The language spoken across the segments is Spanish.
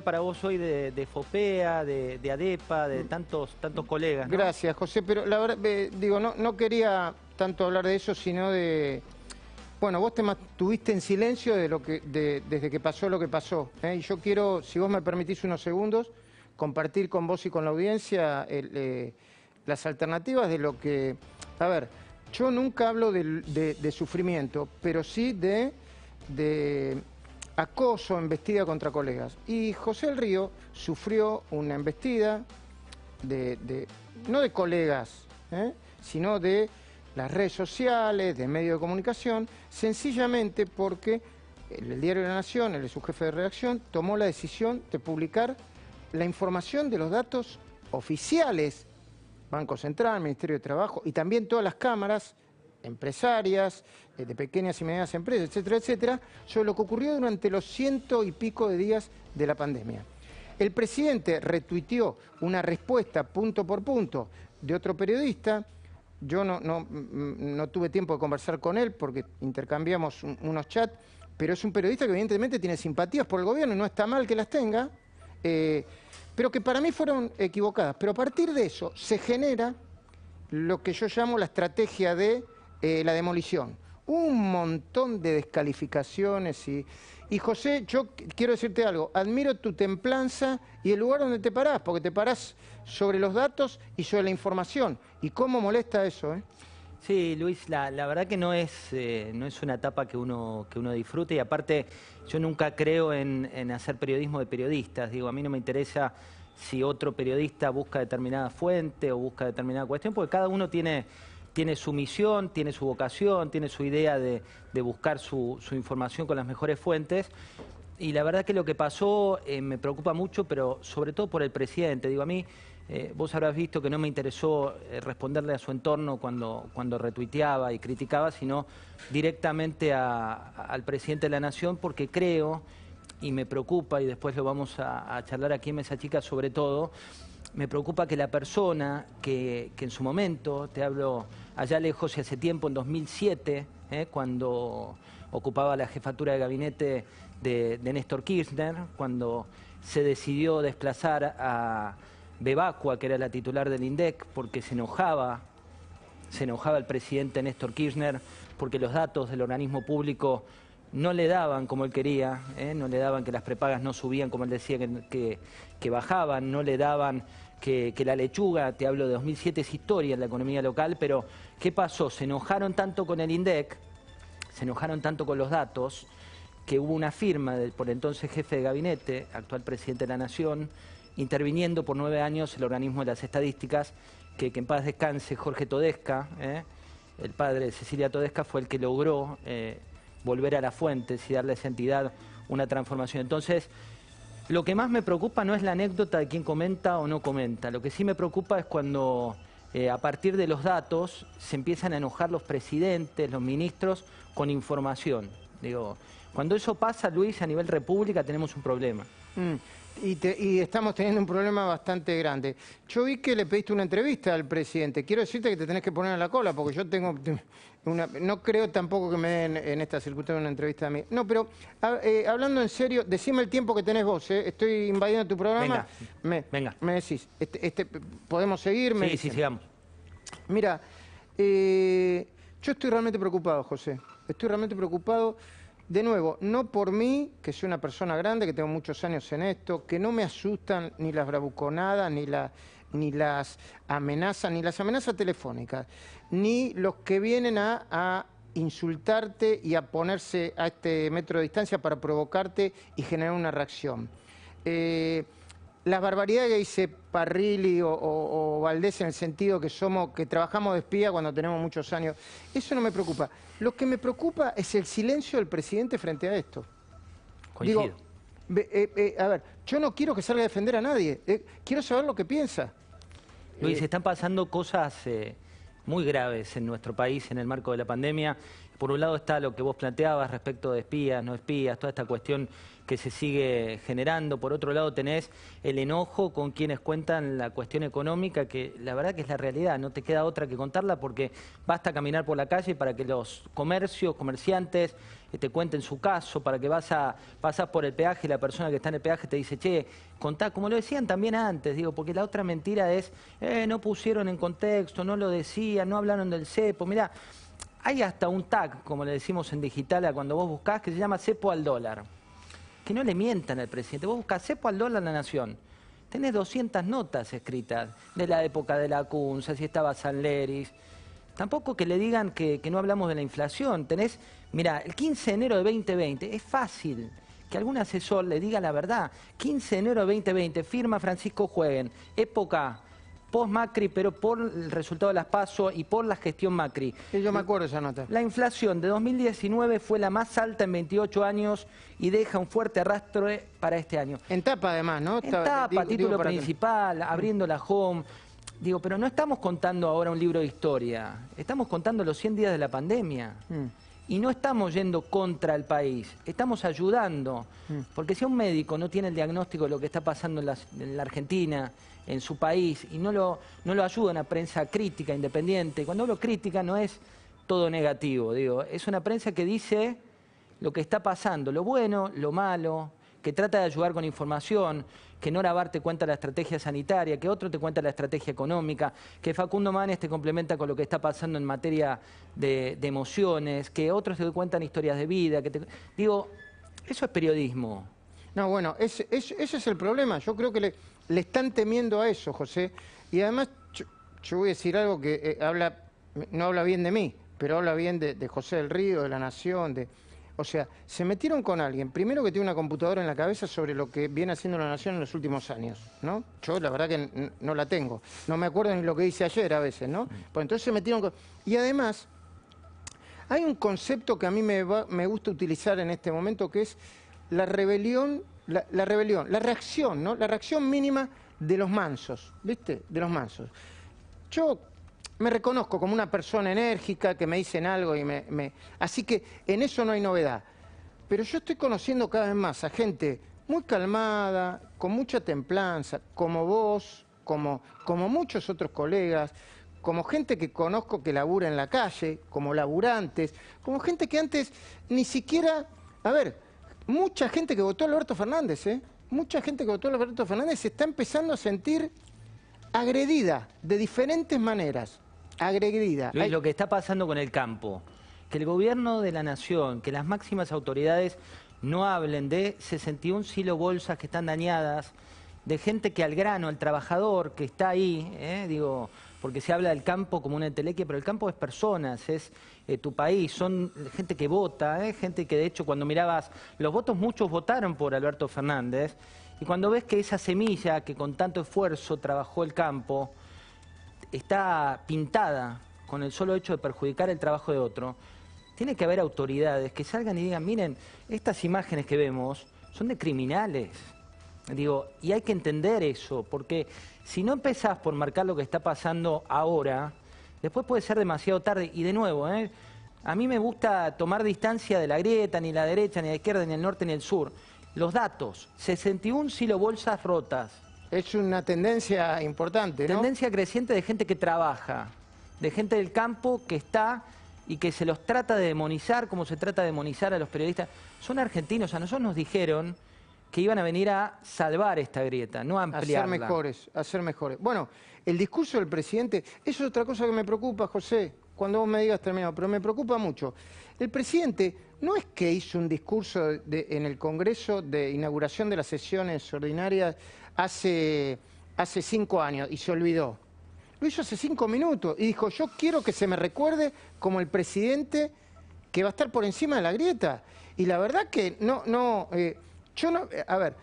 para vos hoy de FOPEA, de ADEPA, de tantos colegas, ¿no? Gracias, José, pero la verdad, digo, no quería tanto hablar de eso, sino de... Bueno, vos te mantuviste en silencio desde que pasó lo que pasó, ¿eh? Y yo quiero, si vos me permitís unos segundos, compartir con vos y con la audiencia las alternativas de lo que... A ver, yo nunca hablo de sufrimiento, pero sí de acoso, embestida contra colegas. Y José del Río sufrió una embestida no de colegas, sino de las redes sociales, de medios de comunicación, sencillamente porque el diario de la Nación, él es su jefe de redacción, tomó la decisión de publicar la información de los datos oficiales, Banco Central, Ministerio de Trabajo, y también todas las cámaras empresarias, de pequeñas y medianas empresas, etcétera, etcétera, sobre lo que ocurrió durante los 100 y pico de días de la pandemia. El presidente retuiteó una respuesta punto por punto de otro periodista. Yo no tuve tiempo de conversar con él porque intercambiamos unos chats, pero es un periodista que evidentemente tiene simpatías por el gobierno y no está mal que las tenga, pero que para mí fueron equivocadas. Pero a partir de eso se genera lo que yo llamo la estrategia de la demolición. Un montón de descalificaciones y José, yo quiero decirte algo, admiro tu templanza y el lugar donde te parás, porque te parás sobre los datos y sobre la información. ¿Y cómo molesta eso, eh? Sí, Luis, la verdad que no es una etapa que uno disfrute, y aparte yo nunca creo en hacer periodismo de periodistas. Digo, a mí no me interesa si otro periodista busca determinada fuente o busca determinada cuestión, porque cada uno tiene su misión, tiene su vocación, tiene su idea de buscar su información con las mejores fuentes. Y la verdad que lo que pasó me preocupa mucho, pero sobre todo por el presidente. Digo, a mí, vos habrás visto que no me interesó responderle a su entorno cuando retuiteaba y criticaba, sino directamente al presidente de la Nación, porque creo, y me preocupa, y después lo vamos a charlar aquí en Mesa Chica sobre todo, me preocupa que la persona que en su momento, te hablo allá lejos y hace tiempo, en 2007, cuando ocupaba la jefatura de gabinete de Néstor Kirchner, cuando se decidió desplazar a Bebacua, que era la titular del INDEC, porque se enojaba el presidente Néstor Kirchner, porque los datos del organismo público no le daban como él quería, no le daban que las prepagas no subían como él decía que bajaban, no le daban que la lechuga, te hablo de 2007, es historia en la economía local, pero ¿qué pasó? Se enojaron tanto con el INDEC, se enojaron tanto con los datos, que hubo una firma del por entonces jefe de gabinete, actual presidente de la Nación, interviniendo por 9 años el organismo de las estadísticas, que en paz descanse Jorge Todesca, el padre de Cecilia Todesca, fue el que logró volver a las fuentes y darle a esa entidad una transformación. Entonces, lo que más me preocupa no es la anécdota de quién comenta o no comenta. Lo que sí me preocupa es cuando a partir de los datos se empiezan a enojar los presidentes, los ministros, con información. Digo, cuando eso pasa, Luis, a nivel república tenemos un problema. Y estamos teniendo un problema bastante grande. Yo vi que le pediste una entrevista al presidente. Quiero decirte que te tenés que poner a la cola, porque yo tengo no creo tampoco que me den en esta circunstancia una entrevista a mí. No, pero hablando en serio, decime el tiempo que tenés vos, ¿eh? Estoy invadiendo tu programa. Venga. Me decís, ¿podemos seguir? Sí, sigamos. Mira, yo estoy realmente preocupado, José. Estoy realmente preocupado. De nuevo, no por mí, que soy una persona grande, que tengo muchos años en esto, que no me asustan ni las bravuconadas, ni las amenazas telefónicas, ni los que vienen a insultarte y a ponerse a este metro de distancia para provocarte y generar una reacción. Las barbaridades que dice Parrilli o Valdés en el sentido que trabajamos de espía cuando tenemos muchos años, eso no me preocupa. Lo que me preocupa es el silencio del presidente frente a esto. Coincido. Digo, a ver, yo no quiero que salga a defender a nadie, quiero saber lo que piensa. Luis, están pasando cosas muy graves en nuestro país en el marco de la pandemia. por un lado está lo que vos planteabas respecto de espías, no espías, toda esta cuestión que se sigue generando. Por otro lado tenés el enojo con quienes cuentan la cuestión económica, que la verdad que es la realidad, no te queda otra que contarla porque basta caminar por la calle para que los comerciantes te cuenten su caso, para que pasás por el peaje y la persona que está en el peaje te dice, che, contá, como lo decían también antes, digo, porque la otra mentira es, no pusieron en contexto, no lo decían, no hablaron del cepo, mirá, hay hasta un tag, como le decimos en digital a cuando vos buscás, que se llama cepo al dólar. Que no le mientan al presidente. Vos buscás cepo al dólar La Nación. Tenés 200 notas escritas de la época de la Cunza, si estaba Sanleris. Tampoco que le digan que no hablamos de la inflación. Tenés, mirá, el 15 de enero de 2020, es fácil que algún asesor le diga la verdad. 15 de enero de 2020, firma Francisco Jueguen, época post-Macri, pero por el resultado de las PASO y por la gestión Macri. Sí, yo me acuerdo esa nota. La inflación de 2019 fue la más alta en 28 años y deja un fuerte arrastre para este año. En tapa además, ¿no? En tapa, título principal, abriendo la home. Digo, pero no estamos contando ahora un libro de historia, estamos contando los 100 días de la pandemia. Y no estamos yendo contra el país, estamos ayudando. Porque si un médico no tiene el diagnóstico de lo que está pasando en la Argentina, en su país, y no lo ayuda una prensa crítica, independiente, cuando hablo crítica no es todo negativo, digo, es una prensa que dice lo que está pasando, lo bueno, lo malo, que trata de ayudar con información, que Nora Bar te cuenta la estrategia sanitaria, que otro te cuenta la estrategia económica, que Facundo Manes te complementa con lo que está pasando en materia de emociones, que otros te cuentan historias de vida. Digo, eso es periodismo. No, bueno, ese es el problema. Yo creo que le están temiendo a eso, José. Y además, yo voy a decir algo que no habla bien de mí, pero habla bien de José del Río, de La Nación, O sea, se metieron con alguien, primero que tiene una computadora en la cabeza sobre lo que viene haciendo La Nación en los últimos años, ¿no? Yo la verdad que no la tengo. No me acuerdo ni lo que hice ayer a veces, ¿no? Pues entonces se metieron con... Y además, hay un concepto que a mí me gusta utilizar en este momento, que es la rebelión, la reacción, ¿no? La reacción mínima de los mansos, ¿viste? De los mansos. Yo me reconozco como una persona enérgica, que me dicen algo y así que en eso no hay novedad. Pero yo estoy conociendo cada vez más a gente muy calmada, con mucha templanza, como vos, como muchos otros colegas, como gente que conozco que labura en la calle, como laburantes, como gente que antes ni siquiera... A ver, mucha gente que votó a Alberto Fernández, mucha gente que votó a Alberto Fernández se está empezando a sentir agredida de diferentes maneras. Agredida. Luis, lo que está pasando con el campo, que el gobierno de la Nación, que las máximas autoridades no hablen de 61 silobolsas que están dañadas, de gente que al grano, al trabajador que está ahí, digo, porque se habla del campo como una entelequia, pero el campo es personas, es tu país, son gente que vota, gente que de hecho cuando mirabas los votos, muchos votaron por Alberto Fernández, y cuando ves que esa semilla que con tanto esfuerzo trabajó el campo, está pintada con el solo hecho de perjudicar el trabajo de otro, tiene que haber autoridades que salgan y digan, miren, estas imágenes que vemos son de criminales. Digo, y hay que entender eso, porque si no empezás por marcar lo que está pasando ahora, después puede ser demasiado tarde. Y de nuevo, a mí me gusta tomar distancia de la grieta, ni la derecha, ni la izquierda, ni el norte, ni el sur. Los datos, 61 silobolsas rotas. Es una tendencia importante, ¿no? Tendencia creciente de gente que trabaja, de gente del campo que está y que se los trata de demonizar como se trata de demonizar a los periodistas. Son argentinos, a nosotros nos dijeron que iban a venir a salvar esta grieta, no a ampliarla. A ser mejores. Bueno, el discurso del presidente, eso es otra cosa que me preocupa, José, cuando vos me digas terminado, pero me preocupa mucho. El presidente no es que hizo un discurso en el Congreso de inauguración de las sesiones ordinarias hace 5 años y se olvidó. Lo hizo hace 5 minutos y dijo, yo quiero que se me recuerde como el presidente que va a estar por encima de la grieta. Y la verdad que yo no, a ver,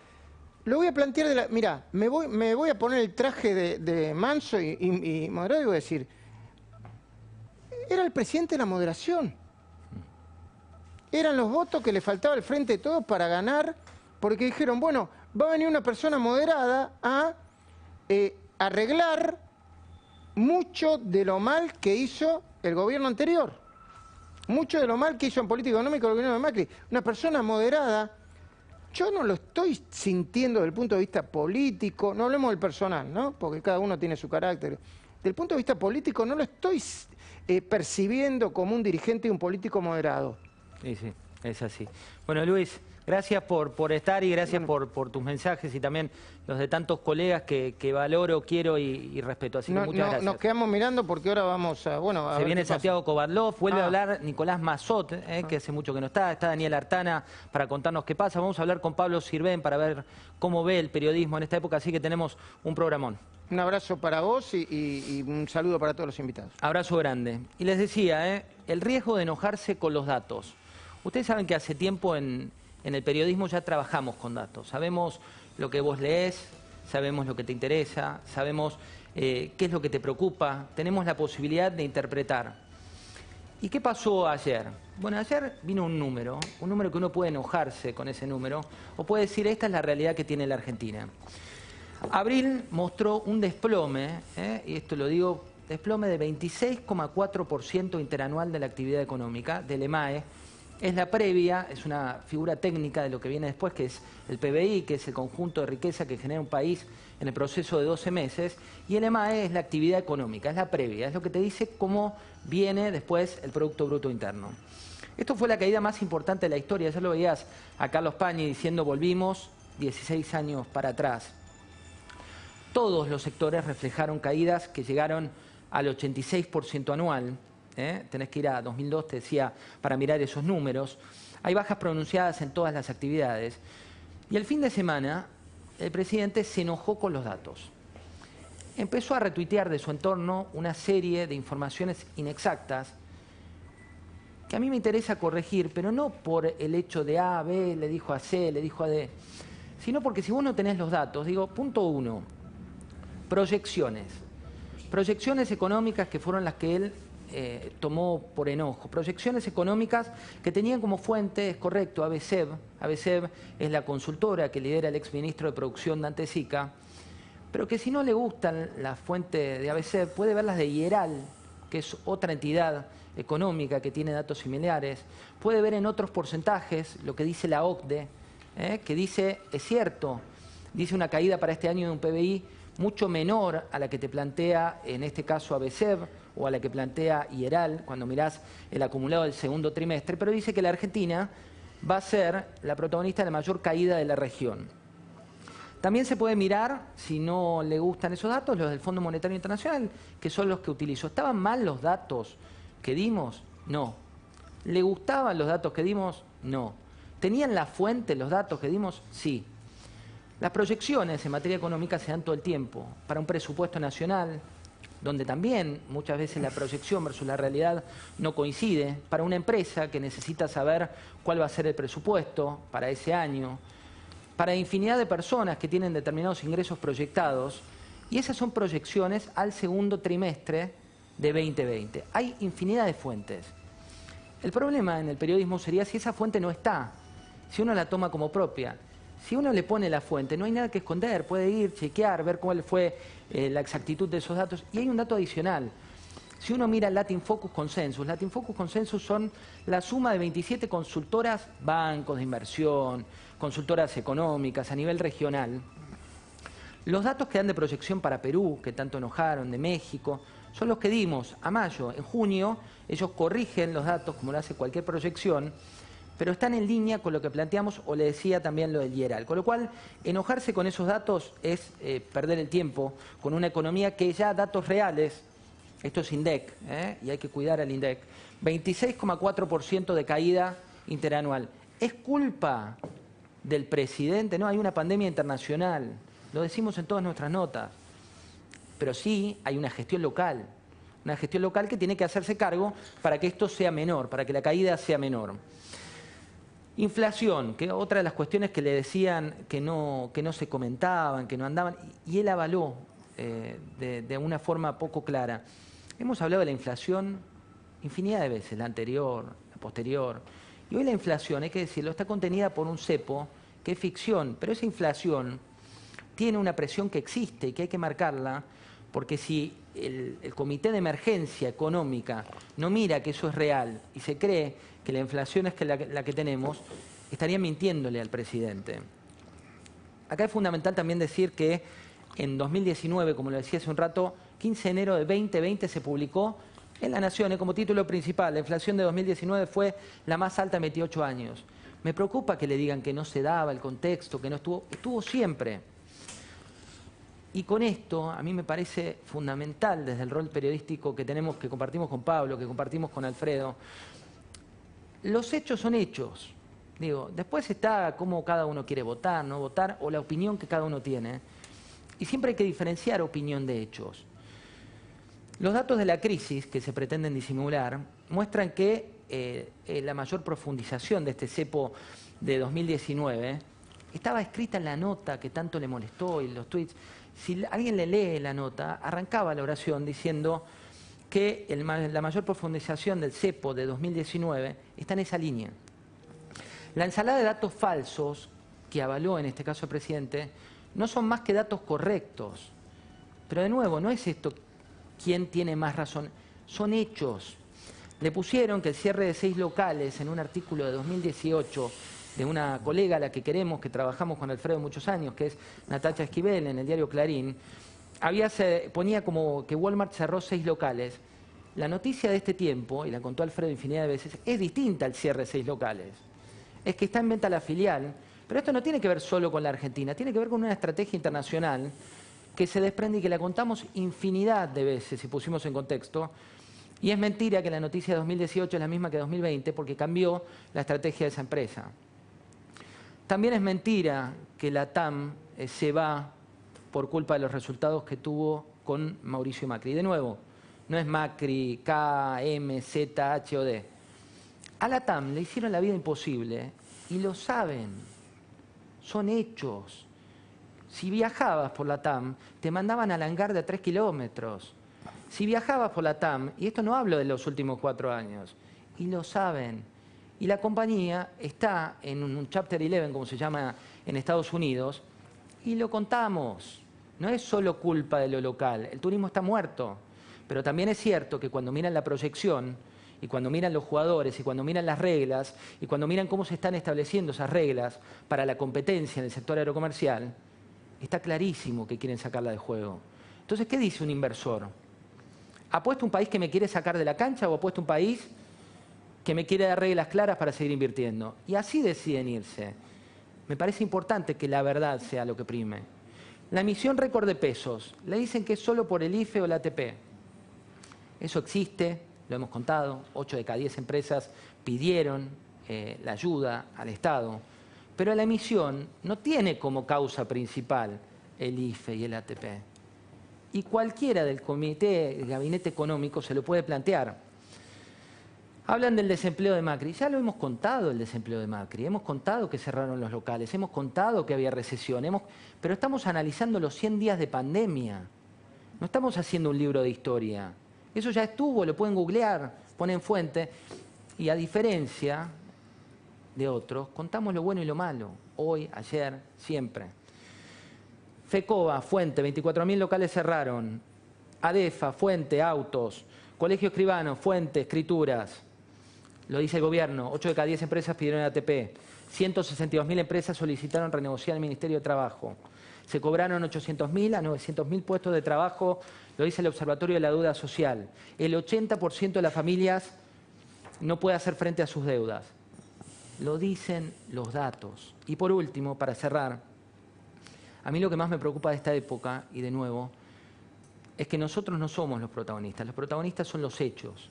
lo voy a plantear mirá, me voy a poner el traje de manso y moderado y voy a decir, era el presidente de la moderación. Eran los votos que le faltaba al Frente de Todos para ganar, porque dijeron, bueno, va a venir una persona moderada a arreglar mucho de lo mal que hizo el gobierno anterior. mucho de lo mal que hizo en política económica el gobierno de Macri. Una persona moderada. Yo no lo estoy sintiendo desde el punto de vista político, no hablemos del personal, ¿no? Porque cada uno tiene su carácter. Desde el punto de vista político no lo estoy percibiendo como un dirigente y un político moderado. Sí, es así. Bueno, Luis, gracias por estar y gracias por tus mensajes y también los de tantos colegas que valoro, quiero y respeto. Así que muchas gracias. Nos quedamos mirando porque ahora vamos a... Bueno, Se viene Santiago Kovadlov, vuelve a hablar Nicolás Massot, que hace mucho que no está Daniel Artana para contarnos qué pasa. Vamos a hablar con Pablo Sirven para ver cómo ve el periodismo en esta época, así que tenemos un programón. Un abrazo para vos y un saludo para todos los invitados. Abrazo grande. Y les decía, el riesgo de enojarse con los datos. Ustedes saben que hace tiempo en el periodismo ya trabajamos con datos. Sabemos lo que vos leés, sabemos lo que te interesa, sabemos qué es lo que te preocupa. Tenemos la posibilidad de interpretar. ¿Y qué pasó ayer? Bueno, ayer vino un número que uno puede enojarse con ese número o puede decir, esta es la realidad que tiene la Argentina. Abril mostró un desplome, y esto lo digo, desplome de 26,4% interanual de la actividad económica, del EMAE. Es la previa, es una figura técnica de lo que viene después, que es el PBI, que es el conjunto de riqueza que genera un país en el proceso de 12 meses, y el EMAE es la actividad económica, es la previa, es lo que te dice cómo viene después el Producto Bruto Interno. Esto fue la caída más importante de la historia, ya lo veías a Carlos Pañi diciendo volvimos 16 años para atrás. Todos los sectores reflejaron caídas que llegaron al 86% anual. Tenés que ir a 2002, te decía, para mirar esos números. Hay bajas pronunciadas en todas las actividades. Y el fin de semana, el presidente se enojó con los datos. Empezó a retuitear de su entorno una serie de informaciones inexactas que a mí me interesa corregir, pero no por el hecho de A, B, le dijo a C, le dijo a D, sino porque si vos no tenés los datos, digo, punto 1, proyecciones. Proyecciones económicas que fueron las que él tomó por enojo. Proyecciones económicas que tenían como fuente, es correcto, ABCEB. ABCEB es la consultora que lidera el exministro de Producción Dante Sica, pero que si no le gustan las fuentes de ABCEB, puede ver las de IERAL, que es otra entidad económica que tiene datos similares. Puede ver en otros porcentajes lo que dice la OCDE, que dice, es cierto, dice una caída para este año de un PBI mucho menor a la que te plantea, en este caso, ABCEB, o a la que plantea IERAL, cuando mirás el acumulado del segundo trimestre, pero dice que la Argentina va a ser la protagonista de la mayor caída de la región. También se puede mirar, si no le gustan esos datos, los del Fondo Monetario Internacional, que son los que utilizó. ¿Estaban mal los datos que dimos? No. ¿Le gustaban los datos que dimos? No. ¿Tenían la fuente los datos que dimos? Sí. Las proyecciones en materia económica se dan todo el tiempo. Para un presupuesto nacional, donde también muchas veces la proyección versus la realidad no coincide. Para una empresa que necesita saber cuál va a ser el presupuesto para ese año. Para infinidad de personas que tienen determinados ingresos proyectados. Y esas son proyecciones al segundo trimestre de 2020. Hay infinidad de fuentes. El problema en el periodismo sería si esa fuente no está, si uno la toma como propia. Si uno le pone la fuente, no hay nada que esconder, puede ir, chequear, ver cuál fue la exactitud de esos datos. Y hay un dato adicional. Si uno mira Latin Focus Consensus son la suma de 27 consultoras, bancos de inversión, consultoras económicas a nivel regional. Los datos que dan de proyección para Perú, que tanto enojaron, de México, son los que dimos a mayo. En junio ellos corrigen los datos, como lo hace cualquier proyección, pero están en línea con lo que planteamos, o le decía también lo del IERAL. Con lo cual, enojarse con esos datos es perder el tiempo con una economía que ya datos reales, esto es INDEC, y hay que cuidar al INDEC, 26,4% de caída interanual. ¿Es culpa del presidente? No, hay una pandemia internacional, lo decimos en todas nuestras notas, pero sí hay una gestión local que tiene que hacerse cargo para que esto sea menor, para que la caída sea menor. Inflación, que otra de las cuestiones que le decían que no se comentaban, que no andaban, y él avaló de una forma poco clara. Hemos hablado de la inflación infinidad de veces, la anterior, la posterior, y hoy la inflación, hay que decirlo, está contenida por un cepo que es ficción, pero esa inflación tiene una presión que existe y que hay que marcarla, porque si el Comité de Emergencia Económica no mira que eso es real y se cree que la inflación es la que tenemos, estaría mintiéndole al presidente. Acá es fundamental también decir que en 2019, como lo decía hace un rato, 15 de enero de 2020 se publicó en La Nación como título principal: la inflación de 2019 fue la más alta en 28 años. Me preocupa que le digan que no se daba el contexto, que no estuvo siempre. Y con esto a mí me parece fundamental desde el rol periodístico que tenemos, que compartimos con Pablo, que compartimos con Alfredo. Los hechos son hechos. Digo, después está cómo cada uno quiere votar, no votar, o la opinión que cada uno tiene. Y siempre hay que diferenciar opinión de hechos. Los datos de la crisis que se pretenden disimular muestran que la mayor profundización de este cepo de 2019 estaba escrita en la nota que tanto le molestó y los tweets. Si alguien le lee la nota, arrancaba la oración diciendo que la mayor profundización del cepo de 2019 está en esa línea. La ensalada de datos falsos que avaló en este caso el presidente no son más que datos correctos. Pero de nuevo, no es esto quién tiene más razón, son hechos. Le pusieron que el cierre de 6 locales en un artículo de 2018 de una colega a la que queremos, que trabajamos con Alfredo muchos años, que es Natacha Esquivel, en el diario Clarín, ponía como que Walmart cerró 6 locales. La noticia de este tiempo, y la contó Alfredo infinidad de veces, es distinta al cierre de 6 locales. Es que está en venta la filial, pero esto no tiene que ver solo con la Argentina, tiene que ver con una estrategia internacional que se desprende y que la contamos infinidad de veces si pusimos en contexto. Y es mentira que la noticia de 2018 es la misma que 2020 porque cambió la estrategia de esa empresa. También es mentira que la TAM se va por culpa de los resultados que tuvo con Mauricio Macri. Y de nuevo, no es Macri, K, M, Z, H o D. A la TAM le hicieron la vida imposible y lo saben. Son hechos. Si viajabas por la TAM, te mandaban al hangar de 3 kilómetros. Si viajabas por la TAM, y esto no hablo de los últimos 4 años, y lo saben. Y la compañía está en un Chapter 11, como se llama en Estados Unidos, y lo contamos. No es solo culpa de lo local, el turismo está muerto. Pero también es cierto que cuando miran la proyección, y cuando miran los jugadores, y cuando miran las reglas, y cuando miran cómo se están estableciendo esas reglas para la competencia en el sector aerocomercial, está clarísimo que quieren sacarla de juego. Entonces, ¿qué dice un inversor? ¿Apuesto un país que me quiere sacar de la cancha o apuesto un país que me quiere dar reglas claras para seguir invirtiendo? Y así deciden irse. Me parece importante que la verdad sea lo que prime. La emisión récord de pesos, le dicen que es solo por el IFE o el ATP. Eso existe, lo hemos contado, 8 de cada 10 empresas pidieron la ayuda al Estado, pero la emisión no tiene como causa principal el IFE y el ATP. Y cualquiera del comité, del gabinete económico, se lo puede plantear. Hablan del desempleo de Macri. Ya lo hemos contado, el desempleo de Macri. Hemos contado que cerraron los locales, hemos contado que había recesión, pero estamos analizando los 100 días de pandemia. No estamos haciendo un libro de historia. Eso ya estuvo, lo pueden googlear, ponen fuente. Y a diferencia de otros, contamos lo bueno y lo malo. Hoy, ayer, siempre. FECOBA, fuente, 24.000 locales cerraron. ADEFA, fuente, autos. Colegio Escribano, fuente, escrituras. Lo dice el gobierno, 8 de cada 10 empresas pidieron ATP. 162.000 empresas solicitaron renegociar el Ministerio de Trabajo. Se cobraron 800.000 a 900.000 puestos de trabajo, lo dice el Observatorio de la Deuda Social. El 80% de las familias no puede hacer frente a sus deudas. Lo dicen los datos. Y por último, para cerrar, a mí lo que más me preocupa de esta época, y de nuevo, es que nosotros no somos los protagonistas son los hechos.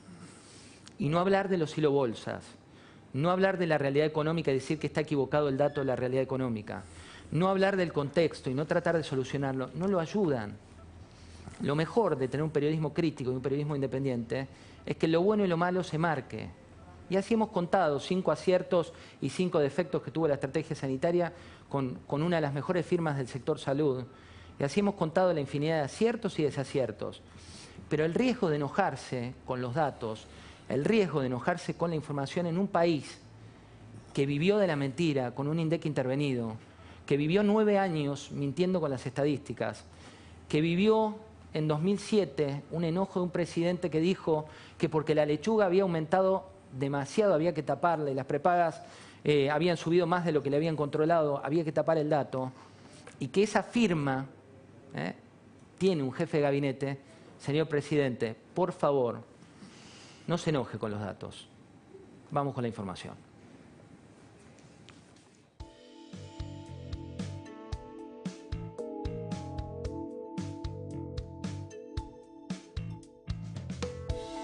Y no hablar de los silobolsas, no hablar de la realidad económica y decir que está equivocado el dato de la realidad económica, no hablar del contexto y no tratar de solucionarlo, no lo ayudan. Lo mejor de tener un periodismo crítico y un periodismo independiente es que lo bueno y lo malo se marque. Y así hemos contado 5 aciertos y 5 defectos que tuvo la estrategia sanitaria con una de las mejores firmas del sector salud. Y así hemos contado la infinidad de aciertos y desaciertos. Pero el riesgo de enojarse con los datos, el riesgo de enojarse con la información en un país que vivió de la mentira, con un INDEC intervenido, que vivió 9 años mintiendo con las estadísticas, que vivió en 2007 un enojo de un presidente que dijo que porque la lechuga había aumentado demasiado había que taparla y las prepagas habían subido más de lo que le habían controlado, había que tapar el dato, y que esa firma tiene un jefe de gabinete. Señor presidente, por favor, no se enoje con los datos. Vamos con la información.